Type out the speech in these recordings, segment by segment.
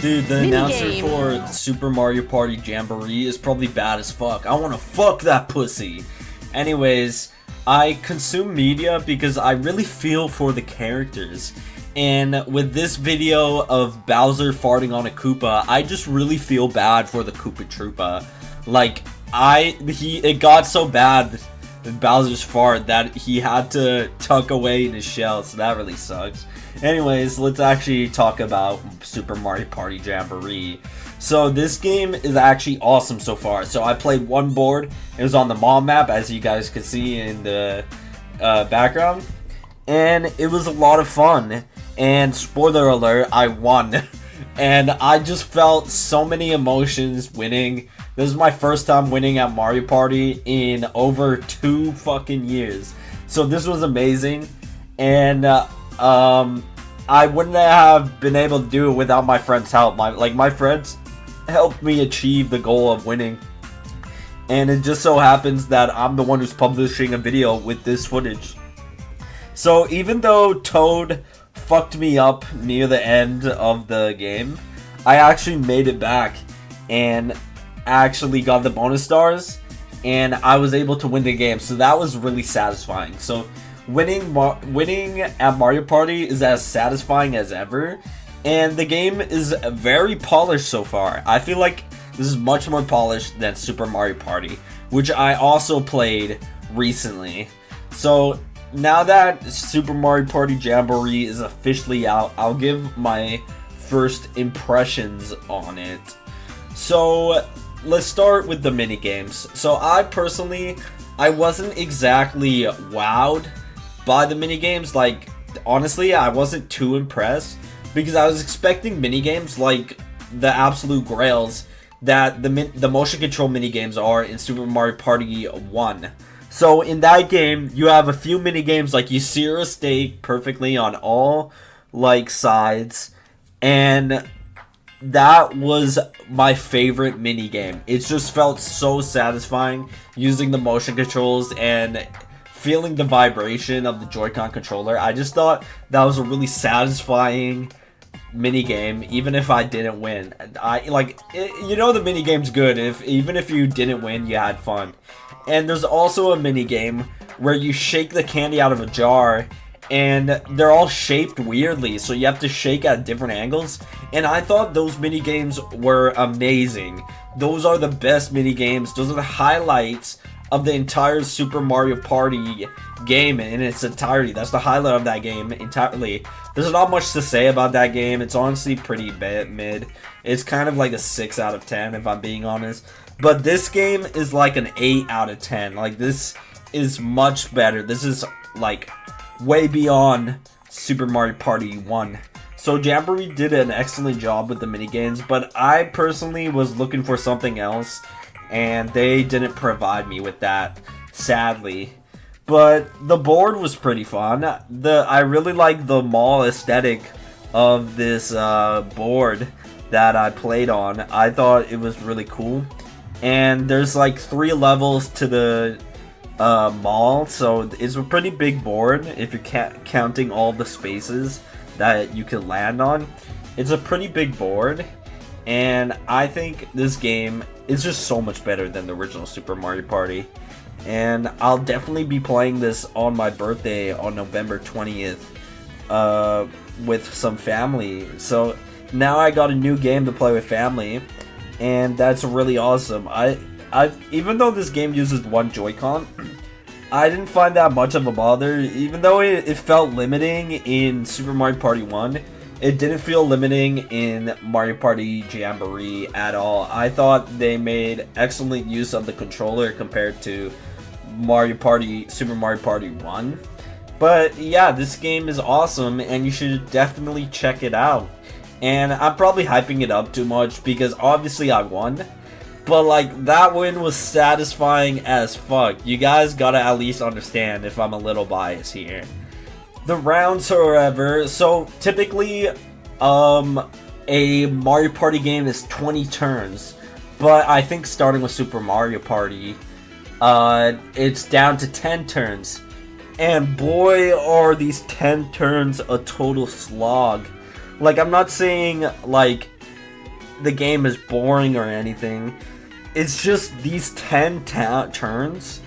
Dude, the announcer Minigame. for Super Mario Party Jamboree is probably bad as fuck. I wanna fuck that pussy. Anyways, I consume media because I really feel for the characters. And with this video of Bowser farting on a Koopa, I just really feel bad for the Koopa Troopa. Like, it got so bad with Bowser's fart that he had to tuck away in his shell, so that really sucks. Anyways, let's actually talk about Super Mario Party Jamboree. So this game is actually awesome so far. So I played one board. It was on the mall map, as you guys can see in the background. And it was a lot of fun. And spoiler alert, I won. And I just felt so many emotions winning. This is my first time winning at Mario Party in over 2 fucking years. So this was amazing. And I wouldn't have been able to do it without my friends' help. My friends helped me achieve the goal of winning. And it just so happens that I'm the one who's publishing a video with this footage. So even though Toad fucked me up near the end of the game, I actually made it back and actually got the bonus stars, and I was able to win the game. So that was really satisfying. So winning at Mario Party is as satisfying as ever, and the game is very polished so far. I feel like this is much more polished than Super Mario Party, which I also played recently. So now that Super Mario Party Jamboree is officially out, I'll give my first impressions on it. So let's start with the mini games. So I wasn't exactly wowed by the mini games. Like, honestly, I wasn't too impressed because I was expecting mini games like the absolute grails that the motion control mini games are in Super Mario Party 1. So in that game, you have a few mini games like you sear a steak perfectly on all like sides, and that was my favorite mini game. It just felt so satisfying using the motion controls and feeling the vibration of the Joy-Con controller. I just thought that was a really satisfying mini game, even if I didn't win. The mini game's good even if you didn't win, you had fun. And there's also a mini game where you shake the candy out of a jar, and they're all shaped weirdly, so you have to shake at different angles. And I thought those mini games were amazing. Those are the best mini games. Those are the highlights of the entire Super Mario Party game in its entirety. That's the highlight of that game entirely. There's not much to say about that game. It's honestly pretty mid. It's kind of like a 6 out of 10 if I'm being honest. But this game is like an 8 out of 10. Like, this is much better. This is like way beyond Super Mario Party 1. So Jamboree did an excellent job with the minigames, but I personally was looking for something else, and they didn't provide me with that, sadly. But the board was pretty fun. I really like the mall aesthetic of this board that I played on. I thought it was really cool. And there's like 3 levels to the mall, so it's a pretty big board if you're counting all the spaces that you can land on. It's a pretty big board, and I think this game is just so much better than the original Super Mario Party. And I'll definitely be playing this on my birthday on November 20th with some family. So now I got a new game to play with family, and that's really awesome. Even though this game uses one Joy-Con, I didn't find that much of a bother. Even though it felt limiting in Super Mario Party 1, it didn't feel limiting in Mario Party Jamboree at all. I thought they made excellent use of the controller compared to Super Mario Party 1. But yeah, this game is awesome, and you should definitely check it out. And I'm probably hyping it up too much because obviously I won. But like, that win was satisfying as fuck. You guys gotta at least understand if I'm a little biased here. The rounds, however, so typically a Mario Party game is 20 turns. But I think starting with Super Mario Party, it's down to 10 turns. And boy, are these 10 turns a total slog. Like, I'm not saying, like, the game is boring or anything. It's just these 10 turns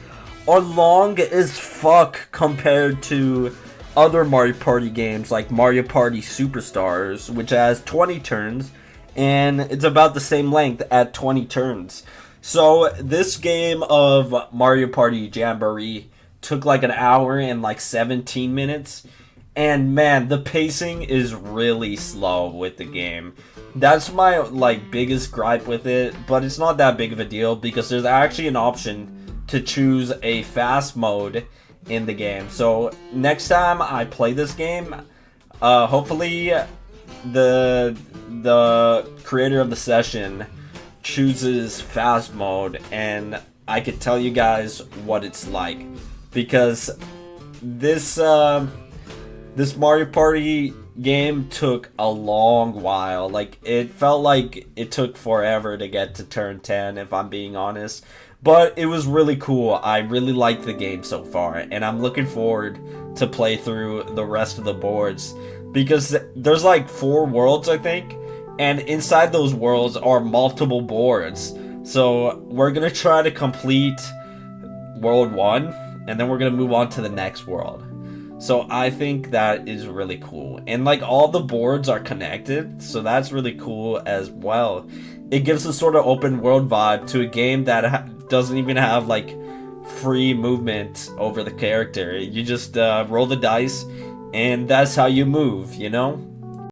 are long as fuck compared to other Mario Party games like Mario Party Superstars, which has 20 turns, and it's about the same length at 20 turns. So this game of Mario Party Jamboree took like an hour and like 17 minutes, and man, the pacing is really slow with the game. That's my like biggest gripe with it, but it's not that big of a deal because there's actually an option to choose a fast mode in the game. So next time I play this game, hopefully the creator of the session chooses fast mode, and I could tell you guys what it's like, because this this Mario Party game took a long while. Like, it felt like it took forever to get to turn 10, if I'm being honest. But it was really cool. I really liked the game so far, and I'm looking forward to play through the rest of the boards, because there's like 4 worlds, I think, and inside those worlds are multiple boards. So we're gonna try to complete World 1, and then we're gonna move on to the next world. So I think that is really cool. And like, all the boards are connected, so that's really cool as well. It gives a sort of open world vibe to a game that doesn't even have like free movement over the character. You just roll the dice, and that's how you move, you know?